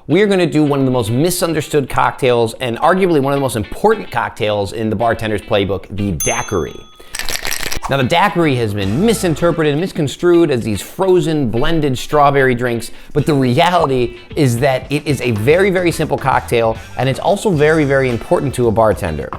we are going to do one of the most misunderstood cocktails and arguably one of the most important cocktails in the bartender's playbook, the Daiquiri. Now, the Daiquiri has been misinterpreted and misconstrued as these frozen, blended strawberry drinks, but the reality is that it is a very, very simple cocktail, and it's also very, very important to a bartender.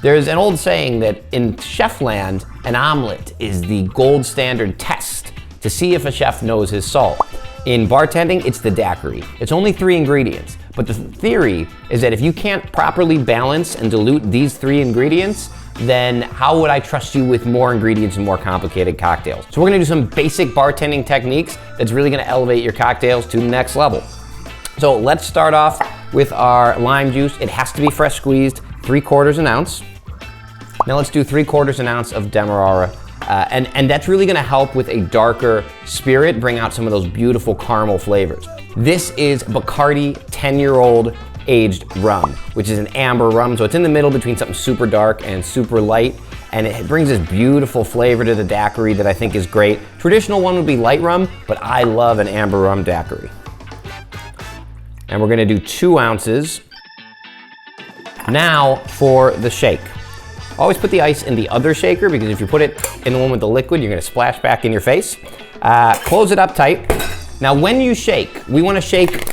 There's an old saying that in chef land, an omelet is the gold standard test to see if a chef knows his salt. In bartending, it's the Daiquiri. It's only 3 ingredients, but the theory is that if you can't properly balance and dilute these 3 ingredients, then how would I trust you with more ingredients and more complicated cocktails? So we're gonna do some basic bartending techniques that's really gonna elevate your cocktails to the next level. So let's start off with our lime juice. It has to be fresh squeezed, 3/4 ounce. Now let's do 3/4 ounce of Demerara. And that's really gonna help with a darker spirit, bring out some of those beautiful caramel flavors. This is Bacardi 10-year-old aged rum, which is an amber rum. So it's in the middle between something super dark and super light. And it brings this beautiful flavor to the Daiquiri that I think is great. Traditional one would be light rum, but I love an amber rum Daiquiri. And we're gonna do 2 ounces. Now for the shake. Always put the ice in the other shaker, because if you put it in the one with the liquid, you're gonna splash back in your face. Close it up tight. Now when you shake, we wanna shake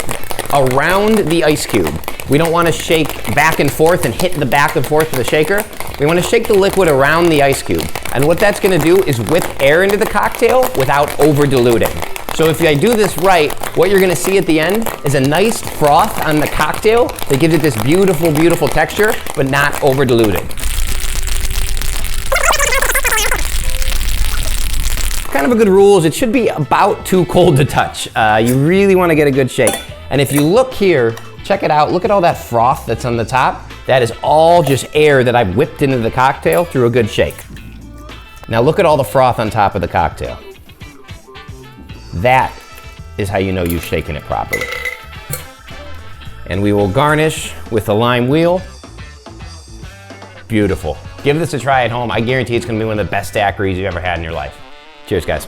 around the ice cube. We don't wanna shake back and forth and hit the back and forth of the shaker. We wanna shake the liquid around the ice cube. And what that's gonna do is whip air into the cocktail without over diluting. So if I do this right, what you're gonna see at the end is a nice froth on the cocktail that gives it this beautiful, beautiful texture, but not over diluted. Kind of a good rule is it should be about too cold to touch. You really wanna get a good shake. And if you look here, check it out, look at all that froth that's on the top. That is all just air that I've whipped into the cocktail through a good shake. Now look at all the froth on top of the cocktail. That is how you know you've shaken it properly. And we will garnish with a lime wheel. Beautiful. Give this a try at home. I guarantee it's gonna be one of the best daiquiris you've ever had in your life. Cheers, guys.